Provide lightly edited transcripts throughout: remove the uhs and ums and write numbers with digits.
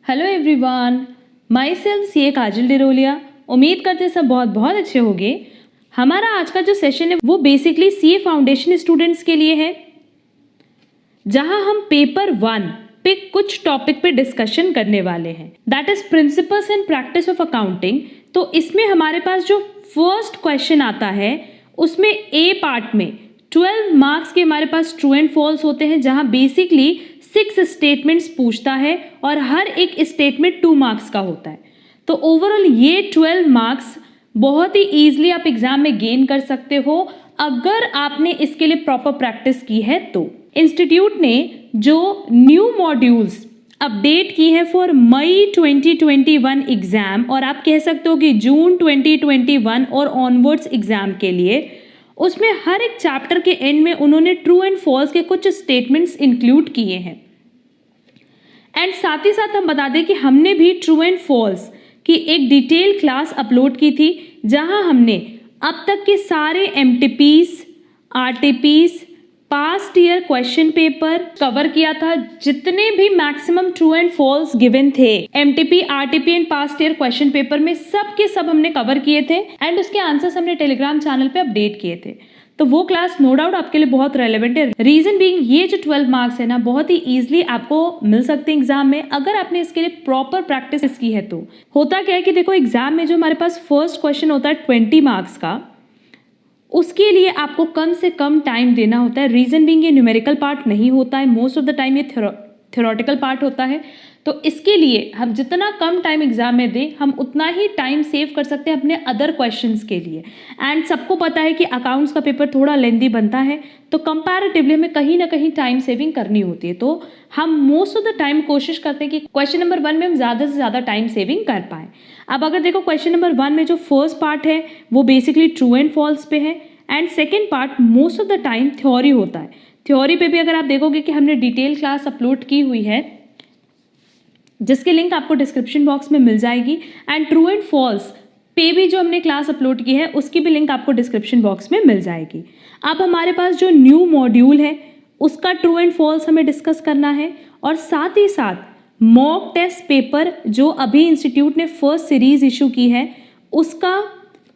Hello everyone, my self सी ए काजल डिरोलिया। उम्मीद करते सब बहुत बहुत अच्छे होंगे। हमारा आज का जो सेशन है वो basically C A foundation students के लिए है, जहां हम पेपर 1 पे कुछ टॉपिक पे डिस्कशन करने वाले हैं, that is principles and practice of accounting. तो इसमें हमारे पास जो फर्स्ट क्वेश्चन आता है उसमें ए पार्ट में 12 मार्क्स के हमारे पास ट्रू एंड फॉल्स होते हैं, जहां बेसिकली 6 स्टेटमेंट्स पूछता है और हर एक स्टेटमेंट 2 मार्क्स का होता है। तो ओवरऑल ये 12 मार्क्स बहुत ही ईजिली आप एग्जाम में गेन कर सकते हो अगर आपने इसके लिए प्रॉपर प्रैक्टिस की है। तो इंस्टीट्यूट ने जो न्यू मॉड्यूल्स अपडेट की है फॉर मई 2021 एग्जाम, और आप कह सकते हो कि जून 2021 और ऑनवर्ड्स एग्जाम के लिए, उसमें हर एक चैप्टर के एंड में उन्होंने ट्रू एंड फॉल्स के कुछ स्टेटमेंट्स इंक्लूड किए हैं। एंड साथ ही साथ हम बता दें कि हमने भी ट्रू एंड फॉल्स की एक डिटेल क्लास अपलोड की थी, जहां हमने अब तक के सारे MTPs, RTPs, past year question paper cover किया था। जितने भी maximum true and false given थे MTP, RTP and past year question paper में, सब के सब हमने कवर किए थे एंड उसके आंसर्स हमने टेलीग्राम चैनल पे अपडेट किए थे। तो वो क्लास नो डाउट आपके लिए बहुत रेलेवेंट है। रीजन बीइंग ये जो 12 मार्क्स है ना, बहुत ही इजीली आपको मिल सकते हैं एग्जाम में अगर आपने इसके लिए प्रॉपर प्रैक्टिस की है। तो होता क्या है कि देखो, एग्जाम में जो हमारे पास फर्स्ट क्वेश्चन होता है 20 मार्क्स का, उसके लिए आपको कम से कम टाइम देना होता है। रीजन बीइंग ये न्यूमेरिकल पार्ट नहीं होता है, मोस्ट ऑफ द टाइम ये थ्योरेटिकल पार्ट होता है। तो इसके लिए हम जितना कम टाइम एग्जाम में दें, हम उतना ही टाइम सेव कर सकते हैं अपने अदर क्वेश्चंस के लिए। एंड सबको पता है कि अकाउंट्स का पेपर थोड़ा लेंदी बनता है, तो कंपैरेटिवली हमें कहीं ना कहीं टाइम सेविंग करनी होती है। तो हम मोस्ट ऑफ द टाइम कोशिश करते हैं कि क्वेश्चन नंबर 1 में हम ज़्यादा से ज़्यादा टाइम सेविंग कर पाएँ। अब अगर देखो, क्वेश्चन नंबर 1 में जो फर्स्ट पार्ट है वो बेसिकली ट्रू एंड फॉल्स पे है, and second part most of the time theory होता है। थ्योरी पे भी अगर आप देखोगे कि हमने डिटेल क्लास अपलोड की हुई है, जिसकी लिंक आपको डिस्क्रिप्शन बॉक्स में मिल जाएगी। एंड ट्रू एंड फॉल्स पे भी जो हमने क्लास अपलोड की है उसकी भी लिंक आपको डिस्क्रिप्शन बॉक्स में मिल जाएगी। अब हमारे पास जो न्यू मॉड्यूल है उसका ट्रू एंड फॉल्स हमें डिस्कस करना है, और साथ ही साथ मॉक टेस्ट पेपर जो अभी इंस्टीट्यूट ने फर्स्ट सीरीज इशू की है उसका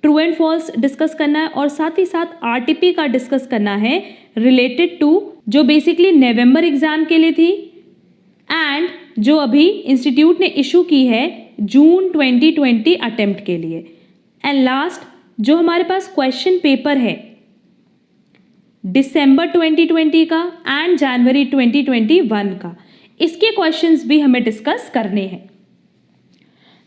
ट्रू एंड फॉल्स डिस्कस करना है, और साथ ही साथ आरटीपी का डिस्कस करना है रिलेटेड टू जो बेसिकली नवंबर एग्जाम के लिए थी एंड जो अभी इंस्टीट्यूट ने इशू की है जून 2020 अटेम्प्ट के लिए। एंड लास्ट जो हमारे पास क्वेश्चन पेपर है दिसंबर 2020 का एंड जनवरी 2021 का, इसके क्वेश्चंस भी हमें डिस्कस करने हैं।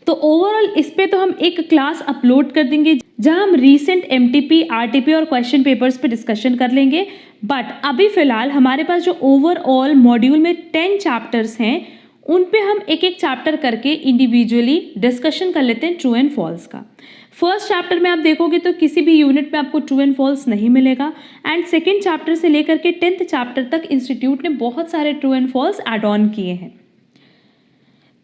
तो ओवरऑल इस पे तो हम एक क्लास अपलोड कर देंगे जहां हम रीसेंट एमटीपी, आरटीपी और क्वेश्चन पेपर्स पे डिस्कशन कर लेंगे। बट अभी फिलहाल हमारे पास जो ओवरऑल मॉड्यूल में 10 चैप्टर्स हैं, उन पे हम एक एक चैप्टर करके इंडिविजुअली डिस्कशन कर लेते हैं ट्रू एंड फॉल्स का। फर्स्ट चैप्टर में आप देखोगे तो किसी भी यूनिट में आपको ट्रू एंड फॉल्स नहीं मिलेगा, एंड सेकेंड चैप्टर से लेकर के 10th चैप्टर तक इंस्टीट्यूट ने बहुत सारे true and false add on किए हैं।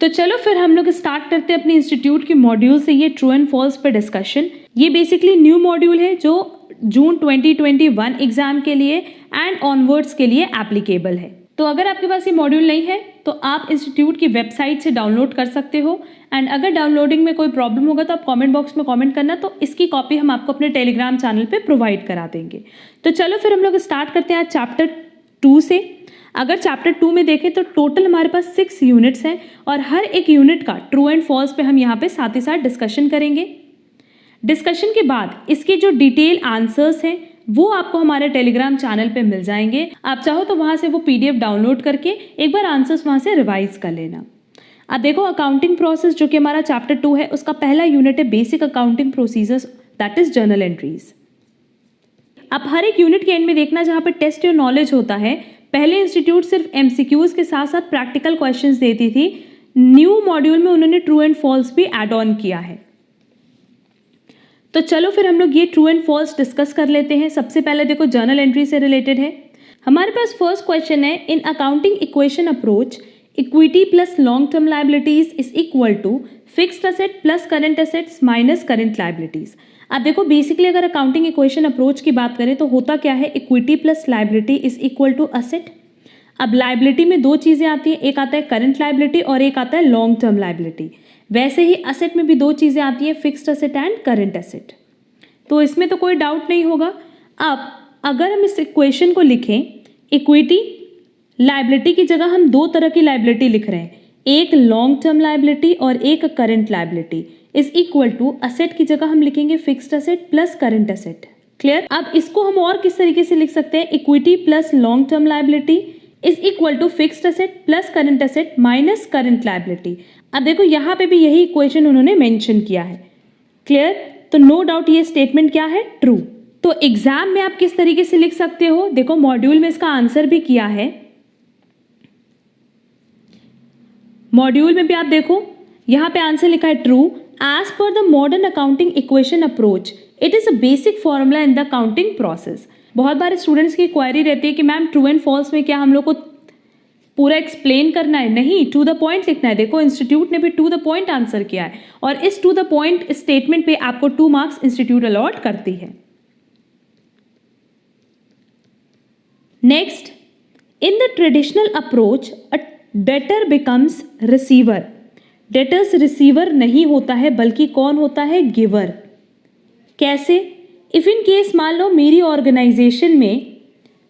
तो चलो फिर हम लोग स्टार्ट करते हैं अपने इंस्टीट्यूट के मॉड्यूल से ये ट्रू एंड फॉल्स पे डिस्कशन। ये बेसिकली न्यू मॉड्यूल है जो जून 2021 एग्जाम के लिए एंड ऑनवर्ड्स के लिए एप्लीकेबल है। तो अगर आपके पास ये मॉड्यूल नहीं है तो आप इंस्टीट्यूट की वेबसाइट से डाउनलोड कर सकते हो, एंड अगर डाउनलोडिंग में कोई प्रॉब्लम होगा तो आप कमेंट बॉक्स में कमेंट करना, तो इसकी कॉपी हम आपको अपने टेलीग्राम चैनल पे प्रोवाइड करा देंगे। तो चलो फिर हम लोग स्टार्ट करते हैं चैप्टर 2 से। अगर चैप्टर 2 में देखें तो टोटल हमारे पास 6 यूनिट्स हैं, और हर एक यूनिट का ट्रू एंड फॉल्स पे हम यहाँ पे साथ ही साथ डिस्कशन करेंगे। डिस्कशन के बाद इसके जो डिटेल आंसर्स हैं वो आपको हमारे टेलीग्राम चैनल पे मिल जाएंगे। आप चाहो तो वहाँ से वो पीडीएफ डाउनलोड करके एक बार आंसर्स वहाँ से रिवाइज कर लेना। अब देखो, अकाउंटिंग प्रोसेस जो कि हमारा चैप्टर 2 है उसका पहला यूनिट है basic accounting procedures, that is journal entries. अब हर एक यूनिट के एंड में देखना जहाँ पे टेस्ट योर नॉलेज होता है, पहले इंस्टीट्यूट सिर्फ एमसीक्यूज के साथ साथ प्रैक्टिकल क्वेश्चंस देती थी। न्यू मॉड्यूल में उन्होंने ट्रू एंड फॉल्स भी ऐड ऑन किया है। तो चलो फिर हम लोग ये ट्रू एंड फॉल्स डिस्कस कर लेते हैं। सबसे पहले देखो, जर्नल एंट्री से रिलेटेड है। हमारे पास फर्स्ट क्वेश्चन है, in accounting equation approach equity plus long term liabilities is equal to fixed asset plus current assets minus current liabilities. अब देखो, बेसिकली अगर अकाउंटिंग इक्वेशन अप्रोच की बात करें तो होता क्या है, equity plus liability is equal to asset. अब लाइबिलिटी में दो चीज़ें आती हैं, एक आता है करंट लाइबिलिटी और एक आता है लॉन्ग टर्म लाइबिलिटी। वैसे ही असेट में भी दो चीज़ें आती हैं, fixed asset and current asset. तो इसमें तो कोई डाउट नहीं होगा। अब अगर हम इस इक्वेशन को लिखें, इक्विटी लाइबिलिटी की जगह हम दो तरह की लाइबिलिटी लिख रहे हैं, एक लॉन्ग टर्म लाइबिलिटी और एक current liability is equal to asset की जगह हम लिखेंगे fixed asset plus current asset. Clear? अब इसको हम और किस तरीके से लिख सकते हैं, equity plus long term liability is equal to fixed asset plus current asset minus current liability. अब देखो यहाँ पे भी यही इक्वेशन उन्होंने मेंशन किया है। क्लियर? तो नो डाउट ये स्टेटमेंट क्या है, ट्रू। तो एग्जाम में आप किस तरीके से लिख सकते हो, देखो मॉड्यूल में इसका आंसर भी किया है। मॉड्यूल में भी आप देखो यहाँ पे आंसर लिखा है true. As per the modern accounting equation approach it is a basic formula in the accounting process. बहुत बार स्टूडेंट्स की क्वेरी रहती है कि मैम ट्रू एंड फॉल्स में क्या हम लोग को पूरा एक्सप्लेन करना है? नहीं, टू द पॉइंट लिखना है। देखो इंस्टीट्यूट ने भी टू द पॉइंट आंसर किया है और इस टू द पॉइंट स्टेटमेंट पे आपको 2 मार्क्स इंस्टीट्यूट अलॉट करती है। Next, in the traditional approach a debtor becomes receiver. Debtors receiver नहीं होता है बल्कि कौन होता है, गिवर। कैसे? इफ इन केस मान लो मेरी ऑर्गेनाइजेशन में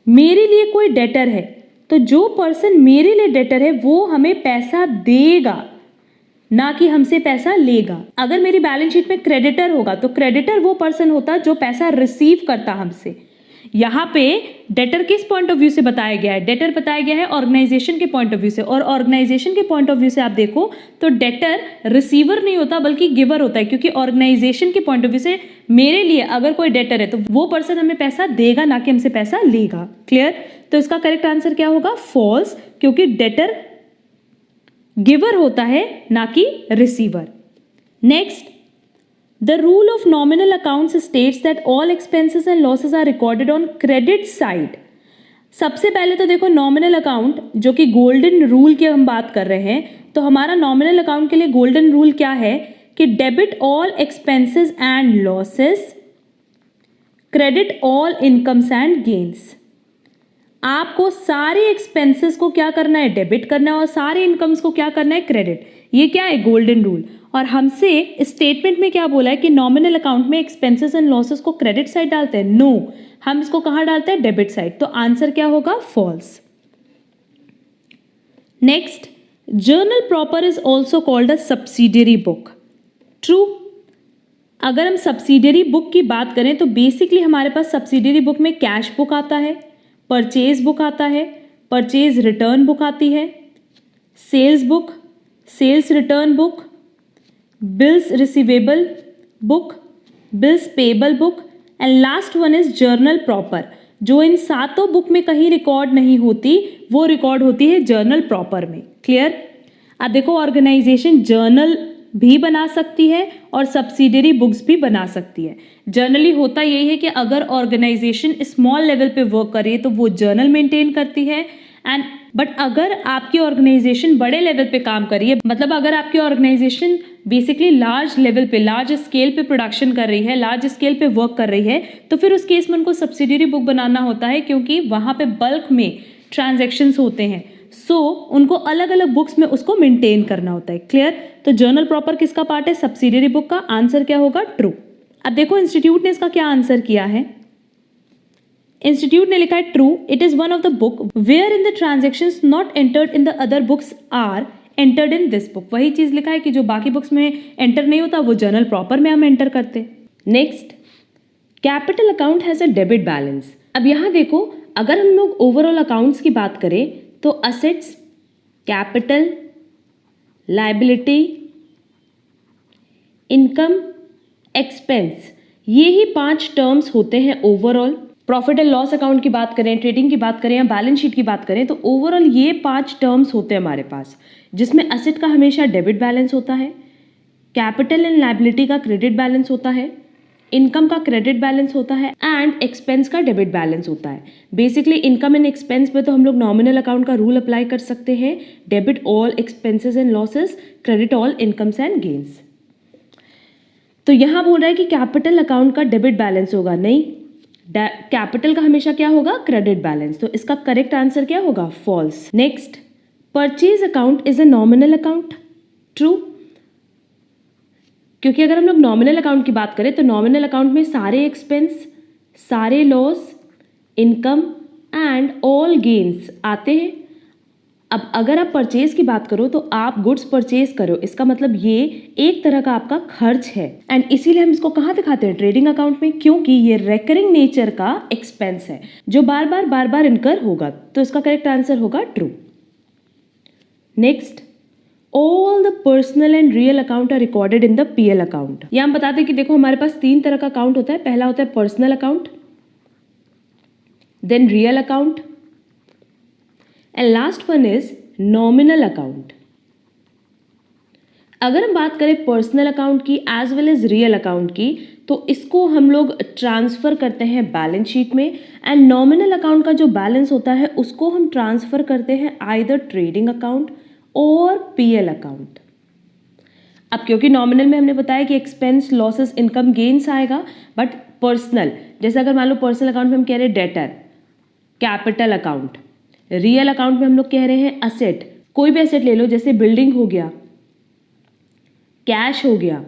मेरे लिए कोई डेटर है तो जो पर्सन मेरे लिए डेटर है वो हमें पैसा देगा, ना कि हमसे पैसा लेगा। अगर मेरी बैलेंस शीट में क्रेडिटर होगा तो क्रेडिटर वो पर्सन होता जो पैसा रिसीव करता हमसे। यहाँ पे डेटर किस पॉइंट ऑफ व्यू से बताया गया है, डेटर बताया गया है ऑर्गेनाइजेशन के पॉइंट ऑफ व्यू से, और ऑर्गेनाइजेशन के पॉइंट ऑफ व्यू से आप देखो तो डेटर रिसीवर नहीं होता बल्कि गिवर होता है, क्योंकि ऑर्गेनाइजेशन के पॉइंट ऑफ व्यू से मेरे लिए अगर कोई डेटर है तो वो पर्सन हमें पैसा देगा, ना कि हमसे पैसा लेगा। क्लियर? तो इसका करेक्ट आंसर क्या होगा, फॉल्स, क्योंकि डेटर गिवर होता है ना कि receiver. Next, the rule of nominal accounts states that all expenses and losses are recorded on credit side। सबसे पहले तो देखो नॉमिनल अकाउंट जो कि गोल्डन रूल की हम बात कर रहे हैं, तो हमारा नॉमिनल अकाउंट के लिए गोल्डन रूल क्या है कि debit all expenses and losses, credit all incomes and gains. आपको सारे एक्सपेंसेस को क्या करना है, डेबिट करना है, और सारे इनकम्स को क्या करना है, क्रेडिट। ये क्या है, गोल्डन रूल। और हमसे स्टेटमेंट में क्या बोला है कि नॉमिनल अकाउंट में एक्सपेंसेस एंड लॉसेस को क्रेडिट साइड डालते हैं। नो, हम इसको कहाँ डालते हैं, डेबिट साइड। तो आंसर क्या होगा, false. Next, journal proper is also called a subsidiary book. True. अगर हम सब्सिडियरी बुक की बात करें तो बेसिकली हमारे पास सब्सिडियरी बुक में कैश बुक आता है, परचेज बुक आता है, परचेज रिटर्न बुक आती है, sales book, sales return book, bills receivable book, bills payable book, and last one is journal proper, जो इन सातों बुक में कहीं रिकॉर्ड नहीं होती, वो रिकॉर्ड होती है जर्नल प्रॉपर में। क्लियर? अब देखो ऑर्गेनाइजेशन जर्नल भी बना सकती है और सब्सिडियरी बुक्स भी बना सकती है। जनरली होता यही है कि अगर ऑर्गेनाइजेशन स्मॉल लेवल पे वर्क कर रही है तो वो जर्नल मेंटेन करती है, एंड बट अगर आपकी ऑर्गेनाइजेशन बड़े लेवल पे काम कर रही है, मतलब अगर आपकी ऑर्गेनाइजेशन बेसिकली लार्ज लेवल पे, लार्ज स्केल पे प्रोडक्शन कर रही है, लार्ज स्केल पे वर्क कर रही है, तो फिर उस केस में उनको सब्सिडियरी बुक बनाना होता है, क्योंकि वहाँ पे बल्क में ट्रांजैक्शंस होते हैं। सो उनको अलग अलग बुक्स में उसको मेंटेन करना होता है। क्लियर? तो जर्नल प्रॉपर किसका पार्ट है, सब्सिडियरी बुक का। आंसर क्या होगा, ट्रू। अब देखो इंस्टीट्यूट ने इसका क्या आंसर किया है। इंस्टीट्यूट ने लिखा है true, it is one of the book where in the transactions not entered in the other books are entered in this book. वही चीज लिखा है कि जो बाकी बुक्स में एंटर नहीं होता वो जर्नल प्रॉपर में हम एंटर करते हैं। Next, capital account has a debit balance. अब यहाँ देखो, अगर हम लोग ओवरऑल अकाउंट्स की बात करें तो assets, capital, liability, income, expense, ये ही 5 टर्म्स होते हैं overall. Profit and loss account की बात करें, ट्रेडिंग की बात करें या बैलेंस शीट की बात करें तो ओवरऑल ये 5 टर्म्स होते हैं हमारे पास, जिसमें असेट का हमेशा डेबिट बैलेंस होता है, कैपिटल एंड लायबिलिटी का क्रेडिट बैलेंस होता है, इनकम का क्रेडिट बैलेंस होता है, एंड एक्सपेंस का डेबिट बैलेंस होता है। बेसिकली इनकम एंड एक्सपेंस पे तो हम लोग नॉमिनल अकाउंट का रूल अप्लाई कर सकते हैं, debit all expenses and losses, credit all incomes and gains. तो यहाँ बोल रहा है कि कैपिटल अकाउंट का डेबिट बैलेंस होगा, नहीं, कैपिटल का हमेशा क्या होगा, क्रेडिट बैलेंस, तो इसका करेक्ट आंसर क्या होगा, false. Next, purchase account is a nominal account, true, क्योंकि अगर हम लोग नॉमिनल अकाउंट की बात करें तो नॉमिनल अकाउंट में सारे एक्सपेंस, सारे loss, income and all gains आते हैं। अब अगर आप परचेज की बात करो तो आप गुड्स परचेज करो, इसका मतलब ये एक तरह का आपका खर्च है, एंड इसीलिए हम इसको कहाँ दिखाते हैं, ट्रेडिंग अकाउंट में, क्योंकि ये रेकरिंग नेचर का एक्सपेंस है जो बार बार इनकर होगा, तो इसका करेक्ट आंसर होगा true. Next, all the personal and real account are recorded in the PL account. ये हम बताते हैं कि देखो हमारे पास 3 तरह का अकाउंट होता है, पहला होता है personal account, then real account, and last one is nominal account. अगर हम बात करें पर्सनल अकाउंट की as well as real account की, तो इसको हम लोग ट्रांसफ़र करते हैं बैलेंस शीट में, एंड नॉमिनल अकाउंट का जो बैलेंस होता है उसको हम ट्रांसफ़र करते हैं आइदर ट्रेडिंग अकाउंट और पीएल अकाउंट। अब क्योंकि नॉमिनल में हमने बताया कि एक्सपेंस, लॉसेस, इनकम, गेन्स आएगा, बट पर्सनल, जैसे अगर मान लो पर्सनल अकाउंट में हम कह रहे हैं debtor, capital account, real account में हम लोग कह रहे हैं असेट, कोई भी असेट ले लो, जैसे बिल्डिंग हो गया, कैश हो गया,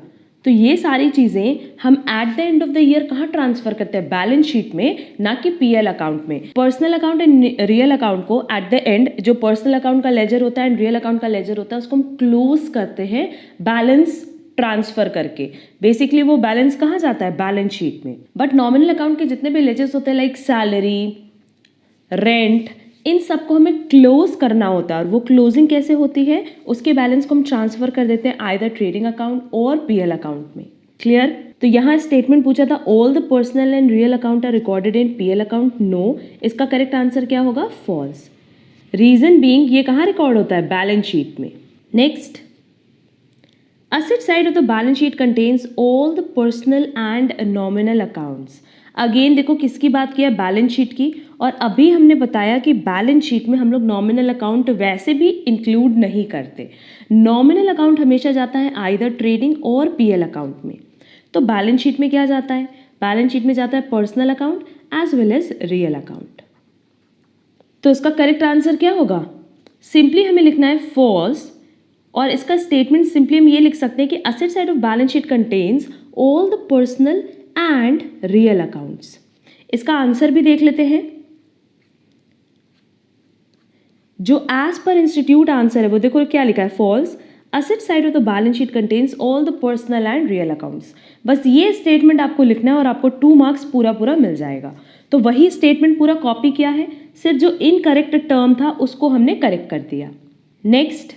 तो ये सारी चीज़ें हम at the end of the year कहाँ ट्रांसफ़र करते हैं, बैलेंस शीट में, ना कि पीएल अकाउंट में। Personal account and real account को एट द एंड, जो पर्सनल अकाउंट का लेजर होता है एंड रियल अकाउंट का लेजर होता है, उसको हम क्लोज करते हैं बैलेंस ट्रांसफ़र करके। बेसिकली वो बैलेंस कहाँ जाता है, बैलेंस शीट में। बट नॉमिनल अकाउंट के जितने भी लेजर्स होते हैं लाइक सैलरी, रेंट, इन सबको हमें क्लोज करना होता है, और वो क्लोजिंग कैसे होती है, उसके बैलेंस को हम ट्रांसफर कर देते हैं आइदर ट्रेडिंग अकाउंट और पीएल अकाउंट में। क्लियर? तो यहाँ स्टेटमेंट पूछा था all the personal and real account are recorded in PL account, no, इसका करेक्ट आंसर क्या होगा, फॉल्स। रीजन बीइंग ये कहाँ रिकॉर्ड होता है, बैलेंस शीट में। Next, asset side of the balance sheet contains all the personal and nominal accounts। Again देखो किसकी बात किया, बैलेंस शीट की, और अभी हमने बताया कि बैलेंस शीट में हम लोग नॉमिनल अकाउंट वैसे भी इंक्लूड नहीं करते। नॉमिनल अकाउंट हमेशा जाता है आइदर ट्रेडिंग और पीएल अकाउंट में। तो बैलेंस शीट में क्या जाता है, बैलेंस शीट में जाता है personal account as well as real account. तो इसका करेक्ट आंसर क्या होगा, सिंपली हमें लिखना है फॉल्स, और इसका स्टेटमेंट सिंपली हम ये लिख सकते हैं कि asset side of balance sheet contains all the personal and real accounts. इसका आंसर भी देख लेते हैं, जो एज पर इंस्टीट्यूट आंसर है वो देखो क्या लिखा है, false, asset side of the balance sheet contains all the personal and real accounts. बस ये स्टेटमेंट आपको लिखना है और आपको 2 मार्क्स पूरा मिल जाएगा। तो वही स्टेटमेंट पूरा कॉपी किया है, सिर्फ जो इनकरेक्ट टर्म था उसको हमने करेक्ट कर दिया। Next,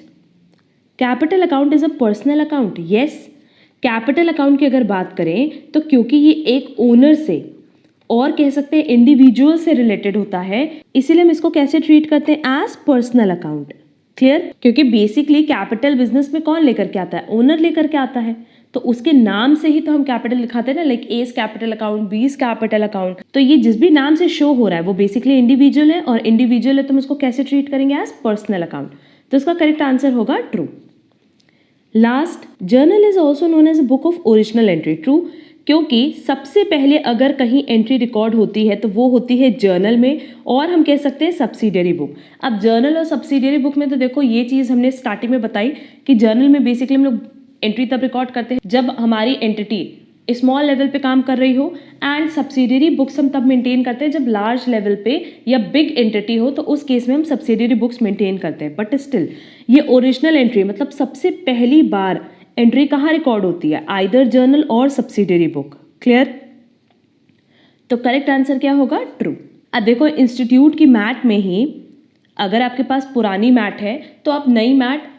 capital account is a personal account, yes. Capital account की अगर बात करें तो क्योंकि ये एक ओनर से और कह सकते हैं इंडिविजुअल से रिलेटेड होता है, इसीलिए हम इसको कैसे ट्रीट करते हैं, एज पर्सनल अकाउंट। क्लियर? क्योंकि बेसिकली कैपिटल बिजनेस में कौन लेकर के आता है, ओनर लेकर के आता है, तो उसके नाम से ही तो हम कैपिटल लिखाते हैं ना, लाइक एस कैपिटल अकाउंट, बीस कैपिटल अकाउंट। तो ये जिस भी नाम से शो हो रहा है वो बेसिकली इंडिविजुअल है, और इंडिविजुअल है तो हम उसको कैसे ट्रीट करेंगे, एज पर्सनल अकाउंट। तो इसका करेक्ट आंसर होगा true. Last, journal is also known as a book of original entry, true, क्योंकि सबसे पहले अगर कहीं एंट्री रिकॉर्ड होती है तो वो होती है जर्नल में, और हम कह सकते हैं सब्सिडियरी बुक। अब जर्नल और सब्सिडियरी बुक में तो देखो ये चीज़ हमने स्टार्टिंग में बताई कि जर्नल में बेसिकली हम लोग एंट्री तब रिकॉर्ड करते हैं जब हमारी एंटिटी स्मॉल लेवल पे काम कर रही हो, एंड सब्सिडियरी बुक्स हम तब मेंटेन करते हैं जब लार्ज लेवल पे या बिग एंटिटी हो, तो उस केस में हम सब्सिडियरी बुक्स मेंटेन करते हैं। बट स्टिल ये ओरिजिनल एंट्री, मतलब सबसे पहली बार एंट्री कहाँ रिकॉर्ड होती है, आइदर जर्नल और सब्सिडियरी बुक। क्लियर? तो करेक्ट आंसर क्या होगा, ट्रू। अब देखो इंस्टीट्यूट की मैट में ही अगर आपके पास पुरानी मैट है तो आप नई मैट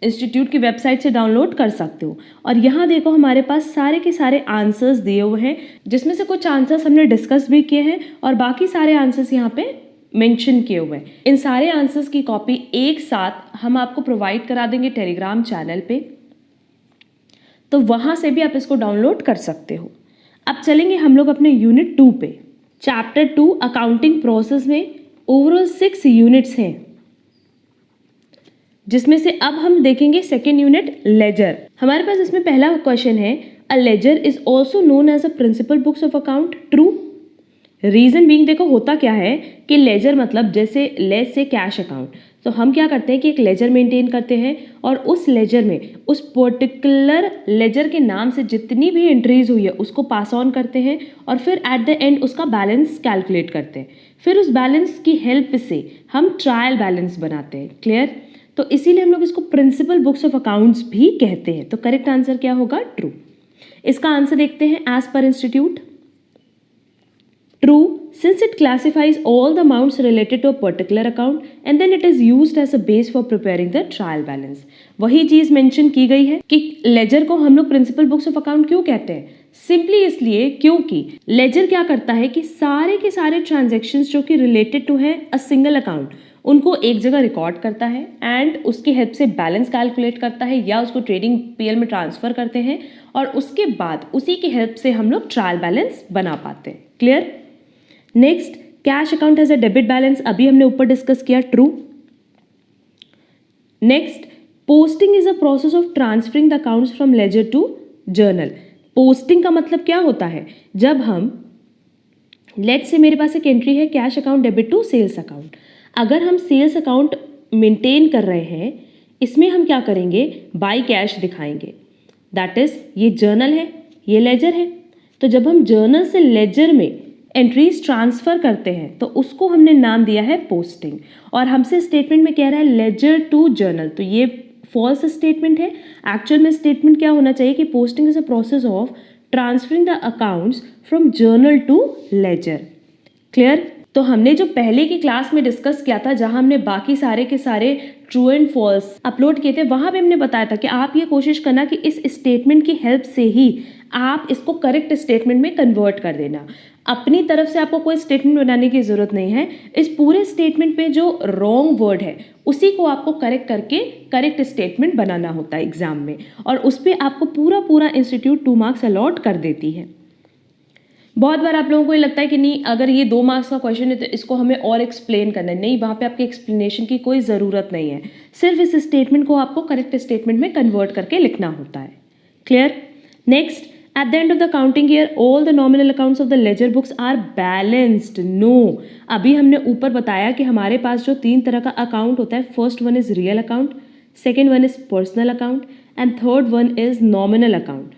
इंस्टीट्यूट की वेबसाइट से डाउनलोड कर सकते हो, और यहाँ देखो हमारे पास सारे के सारे आंसर्स दिए हुए हैं, जिसमें से कुछ आंसर्स हमने डिस्कस भी किए हैं और बाकी सारे आंसर्स यहाँ पे मेंशन किए हुए हैं। इन सारे आंसर्स की कॉपी एक साथ हम आपको प्रोवाइड करा देंगे टेलीग्राम चैनल पे, तो वहाँ से भी आप इसको डाउनलोड कर सकते हो। अब चलेंगे हम लोग अपने यूनिट 2 पे। चैप्टर 2 अकाउंटिंग प्रोसेस में ओवरऑल 6 यूनिट्स हैं, जिसमें से अब हम देखेंगे सेकेंड यूनिट लेजर। हमारे पास इसमें पहला क्वेश्चन है, a ledger is also known as a principal books of account, true, reason being, देखो होता क्या है कि लेजर मतलब जैसे लेस से कैश अकाउंट, तो हम क्या करते हैं कि एक लेजर मेंटेन करते हैं और उस लेजर में उस पर्टिकुलर लेजर के नाम से जितनी भी एंट्रीज हुई है उसको पास ऑन करते हैं और फिर एट द एंड उसका बैलेंस कैलकुलेट करते हैं। फिर उस बैलेंस की हेल्प से हम ट्रायल बैलेंस बनाते हैं। क्लियर? तो इसीलिए हम लोग इसको प्रिंसिपल बुक्स ऑफ अकाउंट्स भी कहते हैं। तो करेक्ट आंसर क्या होगा? ट्रू। इसका आंसर देखते हैं as per institute. True, since it classifies all the amounts related to a particular account and then it is used as a base for preparing the trial balance. वही चीज mention की गई है कि laser को हम लोग प्रिंसिपल बुक्स ऑफ अकाउंट क्यों कहते हैं? सिंपली इसलिए क्योंकि लेजर क्या करता है कि सारे के सारे ट्रांजैक्शंस जो कि रिलेटेड टू है अ सिंगल अकाउंट उनको एक जगह रिकॉर्ड करता है एंड उसकी हेल्प से बैलेंस कैलकुलेट करता है या उसको ट्रेडिंग पीएल में ट्रांसफर करते हैं और उसके बाद उसी की हेल्प से हम लोग ट्रायल बैलेंस बना पाते हैं। Clear? Next, cash account has a debit balance, अभी हमने ऊपर डिस्कस किया। True. Next, posting is a process of transferring the accounts from ledger to journal. Posting का मतलब क्या होता है? जब हम लेट्स से मेरे पास एक एंट्री है cash account debit to sales account, अगर हम सेल्स अकाउंट मेंटेन कर रहे हैं इसमें हम क्या करेंगे? बाय कैश दिखाएंगे। दैट इज ये जर्नल है, ये लेजर है। तो जब हम जर्नल से लेजर में एंट्रीज ट्रांसफर करते हैं तो उसको हमने नाम दिया है पोस्टिंग और हमसे स्टेटमेंट में कह रहा है लेजर टू जर्नल, तो ये फॉल्स स्टेटमेंट है। एक्चुअल में स्टेटमेंट क्या होना चाहिए कि posting is a process of transferring the accounts from journal to ledger. Clear? तो हमने जो पहले की क्लास में डिस्कस किया था जहां हमने बाकी सारे के सारे ट्रू एंड फॉल्स अपलोड किए थे वहां पे हमने बताया था कि आप ये कोशिश करना कि इस स्टेटमेंट की हेल्प से ही आप इसको करेक्ट स्टेटमेंट में कन्वर्ट कर देना। अपनी तरफ से आपको कोई स्टेटमेंट बनाने की ज़रूरत नहीं है। इस पूरे स्टेटमेंट पे जो रॉन्ग वर्ड है उसी को आपको करेक्ट करके करेक्ट स्टेटमेंट बनाना होता है एग्जाम में और उस पर आपको पूरा पूरा इंस्टीट्यूट 2 मार्क्स अलॉट कर देती है। बहुत बार आप लोगों को ये लगता है कि नहीं अगर ये 2 मार्क्स का क्वेश्चन है तो इसको हमें और एक्सप्लेन करना है। नहीं, वहाँ पे आपके एक्सप्लेनेशन की कोई ज़रूरत नहीं है, सिर्फ इस स्टेटमेंट को आपको करेक्ट स्टेटमेंट में कन्वर्ट करके लिखना होता है। Clear? Next, at the end of the accounting year all the nominal accounts of the ledger books are balanced. No, अभी हमने ऊपर बताया कि हमारे पास जो 3 तरह का अकाउंट होता है, first one is real account, second one is personal account and third one is nominal account.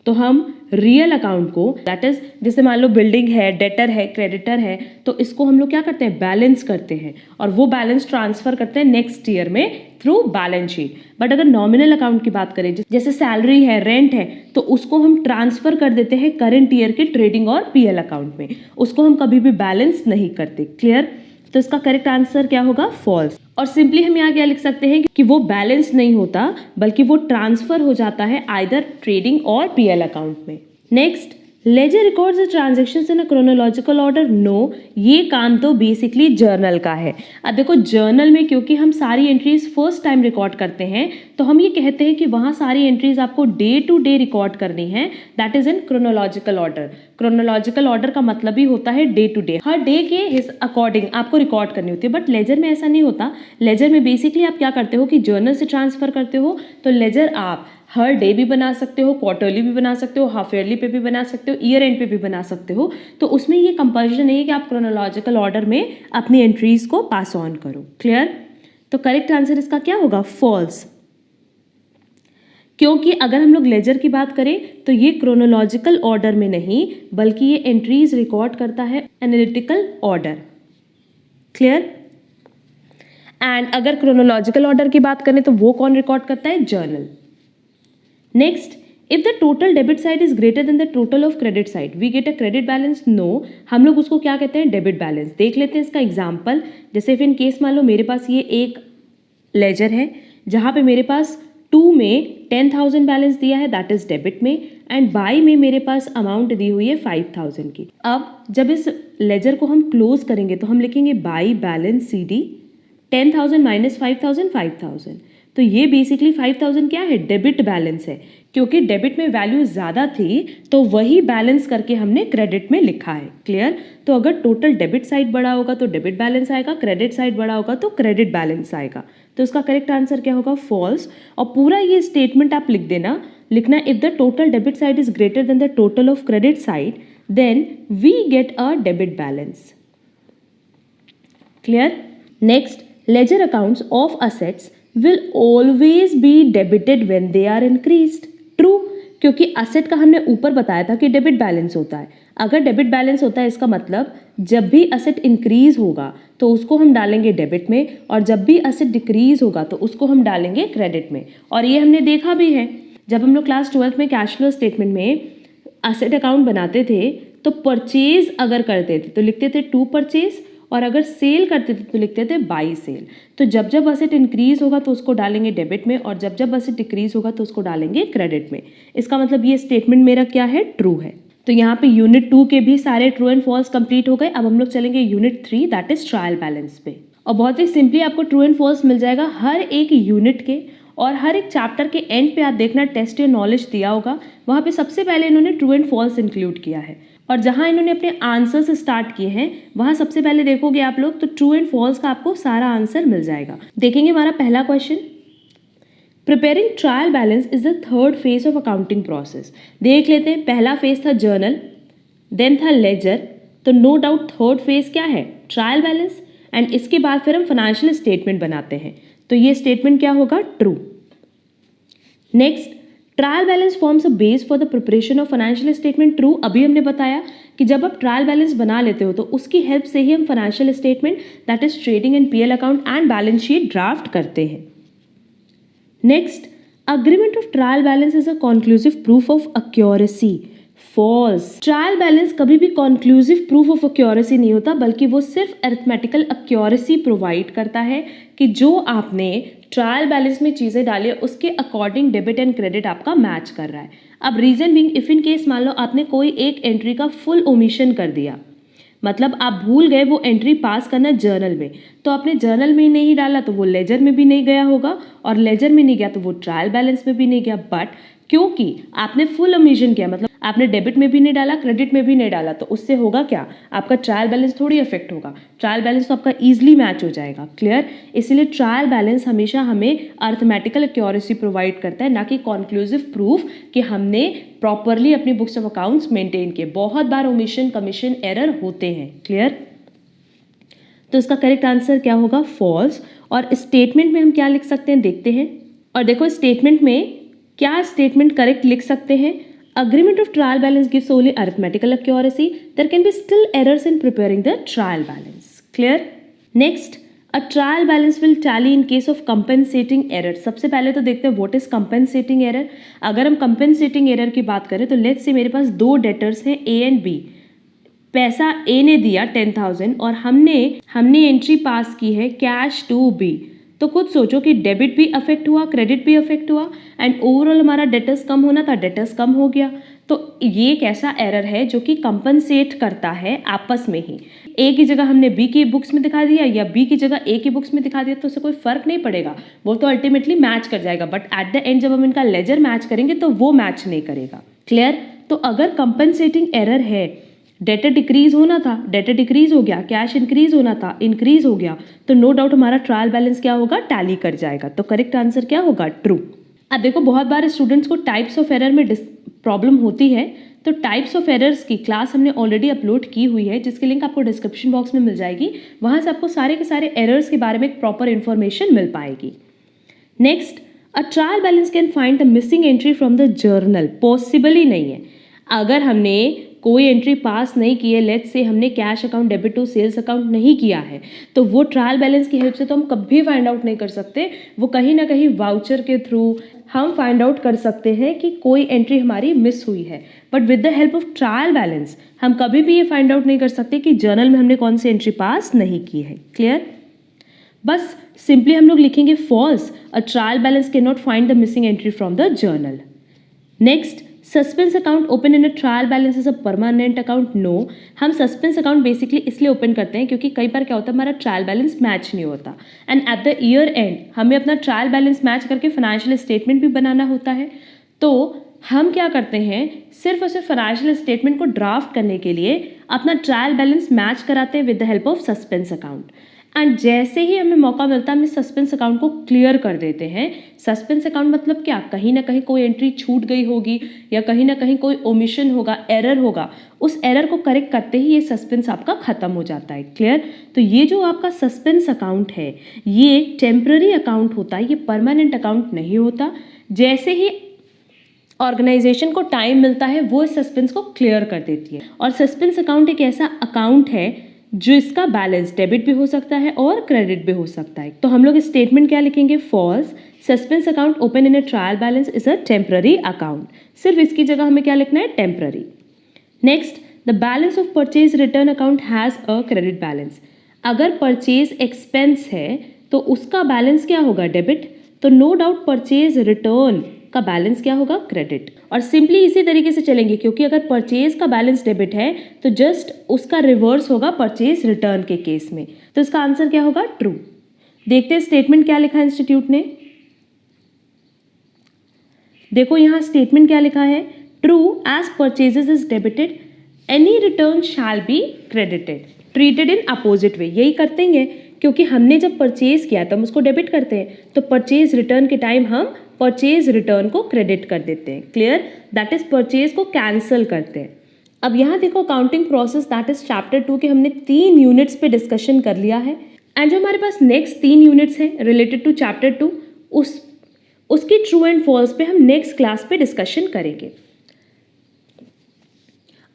तो हम रियल अकाउंट को दैट इज जैसे मान लो बिल्डिंग है, डेटर है, क्रेडिटर है, तो इसको हम लोग क्या करते हैं? बैलेंस करते हैं और वो बैलेंस ट्रांसफर करते हैं नेक्स्ट ईयर में थ्रू बैलेंस शीट। बट अगर नॉमिनल अकाउंट की बात करें जैसे सैलरी है, रेंट है, तो उसको हम ट्रांसफर कर देते हैं करंट ईयर के ट्रेडिंग और पीएल अकाउंट में, उसको हम कभी भी बैलेंस नहीं करते। क्लियर? तो इसका करेक्ट आंसर क्या होगा? फॉल्स। और सिंपली हम यहाँ क्या लिख सकते हैं कि वो बैलेंस नहीं होता बल्कि वो ट्रांसफर हो जाता है आइदर ट्रेडिंग और पीएल अकाउंट में। Next, ledger records the transactions in a chronological order. No, ये काम तो बेसिकली जर्नल का है। अब देखो जर्नल में क्योंकि हम सारी एंट्रीज फर्स्ट टाइम रिकॉर्ड करते हैं तो हम ये कहते हैं कि वहाँ सारी एंट्रीज आपको डे टू डे रिकॉर्ड करनी है, that is in chronological order. Chronological order का मतलब ही होता है डे टू डे, हर डे के अकॉर्डिंग आपको रिकॉर्ड करनी होती है। बट लेजर में ऐसा नहीं होता। लेजर में बेसिकली आप क्या करते हो कि जर्नल से ट्रांसफर करते हो, तो लेजर आप हर डे भी बना सकते हो, क्वार्टरली भी बना सकते हो, हाफ ईयरली पे भी बना सकते हो, ईयर एंड पे भी बना सकते हो। तो उसमें ये कंपल्शन नहीं है कि आप क्रोनोलॉजिकल ऑर्डर में अपनी एंट्रीज को पास ऑन करो। क्लियर? तो करेक्ट आंसर इसका क्या होगा? फॉल्स। क्योंकि अगर हम लोग लेजर की बात करें तो ये क्रोनोलॉजिकल ऑर्डर में नहीं बल्कि ये एंट्रीज रिकॉर्ड करता है एनालिटिकल ऑर्डर। क्लियर? एंड अगर क्रोनोलॉजिकल ऑर्डर की बात करें तो वो कौन रिकॉर्ड करता है? Journal. Next, if the total debit side is greater than the total of credit side we get a credit balance. No, हम लोग उसको क्या कहते हैं? Debit balance. देख लेते हैं इसका एग्जाम्पल। जैसे इफ इन केस मान लो मेरे पास ये एक लेजर है जहाँ पे मेरे पास 2 में 10,000 बैलेंस दिया है, दैट इज डेबिट में, एंड बाई में मेरे पास अमाउंट दी हुई है 5,000 की। अब जब इस लेजर को हम क्लोज करेंगे तो हम लिखेंगे बाई बैलेंस CD 10,000 माइनस 5,000 5,000। तो ये बेसिकली 5,000 क्या है? डेबिट बैलेंस है। क्योंकि डेबिट में वैल्यू ज़्यादा थी तो वही बैलेंस करके हमने क्रेडिट में लिखा है। क्लियर? तो अगर टोटल डेबिट साइड बड़ा होगा तो डेबिट बैलेंस आएगा, क्रेडिट साइड बड़ा होगा तो क्रेडिट बैलेंस आएगा। तो इसका करेक्ट आंसर क्या होगा? फॉल्स। और पूरा ये स्टेटमेंट आप लिख देना, लिखना if the total debit side is greater than the total of credit side then we get a debit balance. Clear? Next, ledger accounts of assets will always be debited when they are increased. True, क्योंकि asset का हमने ऊपर बताया था कि debit balance होता है. अगर डेबिट बैलेंस होता है इसका मतलब जब भी असेट इंक्रीज होगा तो उसको हम डालेंगे डेबिट में, और जब भी असेट डिक्रीज होगा तो उसको हम डालेंगे क्रेडिट में. और ये हमने देखा भी है जब हम लोग क्लास 12th में कैश फ्लो स्टेटमेंट में असेट अकाउंट बनाते थे तो परचेज अगर करते थे तो लिखते थे टू परचेज, और अगर सेल करते थे तो लिखते थे बाई सेल. तो जब जब असेट इंक्रीज होगा तो उसको डालेंगे डेबिट में, और जब जब असेट डिक्रीज होगा तो उसको डालेंगे क्रेडिट में. इसका मतलब ये स्टेटमेंट मेरा क्या है, ट्रू है. तो यहाँ पे यूनिट 2 के भी सारे ट्रू एंड फॉल्स कंप्लीट हो गए. अब हम लोग चलेंगे unit 3 that is trial balance पे, और बहुत ही सिंपली आपको ट्रू एंड फॉल्स मिल जाएगा हर एक यूनिट के, और हर एक चैप्टर के एंड पे आप देखना टेस्ट या नॉलेज दिया होगा, वहाँ पे सबसे पहले इन्होंने ट्रू एंड फॉल्स इंक्लूड किया है, और जहाँ इन्होंने अपने आंसर्स स्टार्ट किए हैं वहाँ सबसे पहले देखोगे आप लोग तो ट्रू एंड फॉल्स का आपको सारा आंसर मिल जाएगा. देखेंगे हमारा पहला question, preparing trial balance is the third phase of accounting process. देख लेते हैं, पहला फेज था जर्नल, देन था लेजर, तो नो डाउट थर्ड फेज क्या है, ट्रायल बैलेंस, एंड इसके बाद फिर हम फाइनेंशियल स्टेटमेंट बनाते हैं. तो ये स्टेटमेंट क्या होगा, true. Next, trial balance forms a base for the preparation of financial statement. True, अभी हमने बताया कि जब आप ट्रायल बैलेंस बना लेते हो तो उसकी हेल्प से ही हम financial statement that is trading and PL account and balance sheet draft करते हैं. Next, agreement of trial balance is a conclusive proof of accuracy. False, trial balance कभी भी कॉन्क्लूसिव प्रूफ ऑफ एक्यूरेसी नहीं होता, बल्कि वो सिर्फ अरिथमेटिकल एक्यूरेसी प्रोवाइड करता है कि जो आपने ट्रायल बैलेंस में चीज़ें डाली है उसके अकॉर्डिंग डेबिट एंड क्रेडिट आपका मैच कर रहा है. अब reason being, if in case मान लो आपने कोई एक एंट्री का फुल ओमिशन कर दिया, मतलब आप भूल गए वो एंट्री पास करना जर्नल में, तो आपने जर्नल में ही नहीं डाला तो वो लेजर में भी नहीं गया होगा, और लेजर में नहीं गया तो वो ट्रायल बैलेंस में भी नहीं गया. बट क्योंकि आपने फुल ओमिशन किया, मतलब आपने डेबिट में भी नहीं डाला क्रेडिट में भी नहीं डाला, तो उससे होगा क्या, आपका ट्रायल बैलेंस थोड़ी अफेक्ट होगा. ट्रायल बैलेंस तो आपका ईजिली मैच हो जाएगा. क्लियर? इसीलिए ट्रायल बैलेंस हमेशा हमें अर्थमेटिकल एक्यूरेसी प्रोवाइड करता है, ना कि कॉन्क्लूसिव प्रूफ कि हमने प्रॉपरली अपनी बुक्स ऑफ अकाउंट्स मेंटेन किए. बहुत बार ओमिशन कमीशन एरर होते हैं. क्लियर? तो इसका करेक्ट आंसर क्या होगा, फॉल्स. और स्टेटमेंट में हम क्या लिख सकते हैं देखते हैं, और देखो स्टेटमेंट में क्या स्टेटमेंट करेक्ट लिख सकते हैं. Agreement of trial balance gives only arithmetical accuracy. There can be still errors in preparing the trial balance. Clear? Next, a trial balance will tally in case of compensating error. सबसे पहले तो देखते हैं what is compensating error. अगर हम compensating error की बात करें तो let's say मेरे पास दो डेटर्स हैं A and B. पैसा A ने दिया 10,000 और हमने एंट्री पास की है कैश टू B. तो खुद सोचो कि डेबिट भी अफेक्ट हुआ, क्रेडिट भी अफेक्ट हुआ, एंड ओवरऑल हमारा डेटर्स कम होना था, डेटर्स कम हो गया. तो ये एक ऐसा एरर है जो कि कंपनसेट करता है आपस में ही. ए की जगह हमने बी की बुक्स में दिखा दिया या बी की जगह ए की बुक्स में दिखा दिया तो उससे कोई फर्क नहीं पड़ेगा, वो तो अल्टीमेटली मैच कर जाएगा. बट एट द एंड जब हम इनका लेजर मैच करेंगे तो वो मैच नहीं करेगा. क्लियर? तो अगर कंपनसेटिंग एरर है, डेटर डिक्रीज होना था, डेटर डिक्रीज हो गया, कैश इंक्रीज होना था, इंक्रीज हो गया, तो नो डाउट हमारा ट्रायल बैलेंस क्या होगा, टैली कर जाएगा. तो करेक्ट आंसर क्या होगा, ट्रू. अब देखो बहुत बार स्टूडेंट्स को टाइप्स ऑफ एरर में प्रॉब्लम होती है, तो टाइप्स ऑफ एरर्स की क्लास हमने ऑलरेडी अपलोड की हुई है जिसकी लिंक आपको डिस्क्रिप्शन बॉक्स में मिल जाएगी. वहाँ से आपको सारे के सारे एरर्स के बारे में एक प्रॉपर इन्फॉर्मेशन मिल पाएगी. Next, a trial balance can find the missing entry from the journal. Possible ही नहीं है. अगर हमने कोई एंट्री पास नहीं की है, लेट्स से हमने cash account debit to sales account नहीं किया है, तो वो ट्रायल बैलेंस की हेल्प से तो हम कभी फाइंड आउट नहीं कर सकते. वो कहीं ना कहीं वाउचर के थ्रू हम फाइंड आउट कर सकते हैं कि कोई एंट्री हमारी मिस हुई है. But with the help of trial balance हम कभी भी ये फाइंड आउट नहीं कर सकते कि जर्नल में हमने कौन सी एंट्री पास नहीं की है. क्लियर? बस सिंपली हम लोग लिखेंगे false, a trial balance can not find the missing entry from the journal. Next, suspense account open in a trial balance is a permanent account. No, हम सस्पेंस अकाउंट बेसिकली इसलिए open करते हैं क्योंकि कई बार क्या होता है हमारा ट्रायल बैलेंस मैच नहीं होता, and at the year and हमें अपना ट्रायल बैलेंस मैच करके फाइनेंशियल स्टेटमेंट भी बनाना होता है. तो हम क्या करते हैं, सिर्फ और सिर्फ फाइनेंशियल स्टेटमेंट को ड्राफ्ट करने के लिए अपना ट्रायल बैलेंस मैच कराते हैं with the help of suspense account. And जैसे ही हमें मौका मिलता है हम इस सस्पेंस अकाउंट को क्लियर कर देते हैं। सस्पेंस अकाउंट मतलब क्या, कहीं ना कहीं कोई एंट्री छूट गई होगी या कहीं ना कहीं कोई ओमिशन होगा, एरर होगा, उस एरर को करेक्ट करते ही ये सस्पेंस आपका खत्म हो जाता है। क्लियर? तो ये जो आपका सस्पेंस अकाउंट है ये टेम्पररी अकाउंट होता है, ये परमानेंट अकाउंट नहीं होता। जैसे ही ऑर्गेनाइजेशन को टाइम मिलता है वो इस सस्पेंस को क्लियर कर देती है। और सस्पेंस अकाउंट एक ऐसा अकाउंट है जो इसका बैलेंस डेबिट भी हो सकता है और क्रेडिट भी हो सकता है। तो हम लोग स्टेटमेंट क्या लिखेंगे, false, suspense account open in a trial balance is a temporary account. सिर्फ इसकी जगह हमें क्या लिखना है, temporary. Next, the balance of purchase return account has a credit balance. अगर परचेज एक्सपेंस है तो उसका बैलेंस क्या होगा, डेबिट। तो नो डाउट परचेज रिटर्न का बैलेंस क्या होगा, क्रेडिट। और सिंपली इसी तरीके से चलेंगे क्योंकि अगर परचेज का बैलेंस डेबिट है तो जस्ट उसका रिवर्स होगा परचेज रिटर्न के केस में। तो इसका आंसर क्या होगा, ट्रू। देखते हैं स्टेटमेंट क्या लिखा है इंस्टीट्यूट ने। देखो यहाँ स्टेटमेंट क्या लिखा है, true as purchases is debited any return shall be credited treated in opposite way. यही करते हैं क्योंकि हमने जब परचेज किया तो हम उसको डेबिट करते हैं, तो परचेज रिटर्न के टाइम हम परचेज रिटर्न को क्रेडिट कर देते हैं। क्लियर? दैट इज परचेज को कैंसिल करते हैं। अब यहाँ देखो accounting process that is chapter 2 के हमने 3 यूनिट्स पे डिस्कशन कर लिया है। एंड जो हमारे पास नेक्स्ट 3 यूनिट्स हैं रिलेटेड टू चैप्टर 2 उसकी ट्रू एंड फॉल्स पे हम नेक्स्ट क्लास पे डिस्कशन करेंगे।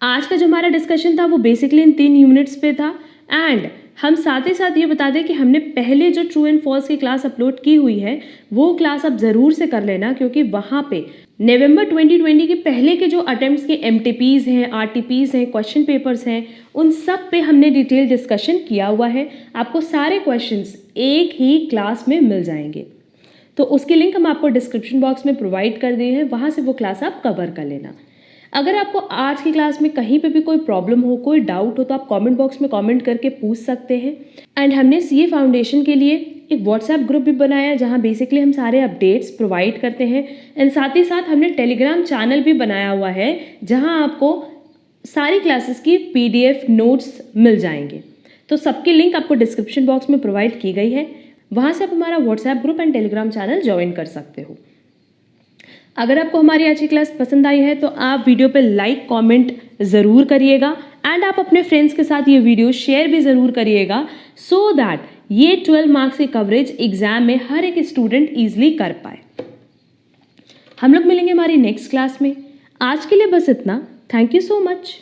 आज का जो हमारा डिस्कशन था वो बेसिकली इन 3 यूनिट्स पे था। एंड हम साथ ही साथ ये बता दें कि हमने पहले जो ट्रू एंड फॉल्स की क्लास अपलोड की हुई है वो क्लास आप ज़रूर से कर लेना, क्योंकि वहाँ पे नवंबर 2020 के पहले के जो अटेम्प्ट्स के MTPs हैं, RTPs हैं, क्वेश्चन पेपर्स हैं, उन सब पे हमने डिटेल डिस्कशन किया हुआ है। आपको सारे क्वेश्चंस एक ही क्लास में मिल जाएंगे। तो उसकी लिंक हम आपको डिस्क्रिप्शन बॉक्स में प्रोवाइड कर दिए हैं, वहाँ से वो क्लास आप कवर कर लेना। अगर आपको आज की क्लास में कहीं पे भी कोई प्रॉब्लम हो, कोई डाउट हो, तो आप कमेंट बॉक्स में कमेंट करके पूछ सकते हैं। एंड हमने CA फाउंडेशन के लिए एक व्हाट्सएप ग्रुप भी बनाया जहां बेसिकली हम सारे अपडेट्स प्रोवाइड करते हैं। एंड साथ ही साथ हमने टेलीग्राम चैनल भी बनाया हुआ है जहां आपको सारी क्लासेस की PDF नोट्स मिल जाएंगे। तो सबकी लिंक आपको डिस्क्रिप्शन बॉक्स में प्रोवाइड की गई है, वहाँ से आप हमारा WhatsApp group and Telegram channel join कर सकते हो। अगर आपको हमारी आज की क्लास पसंद आई है तो आप वीडियो पे लाइक कमेंट ज़रूर करिएगा एंड आप अपने फ्रेंड्स के साथ ये वीडियो शेयर भी ज़रूर करिएगा, सो दैट ये 12 मार्क्स की कवरेज एग्जाम में हर एक स्टूडेंट ईजिली कर पाए। हम लोग मिलेंगे हमारी नेक्स्ट क्लास में। आज के लिए बस इतना। Thank you so much.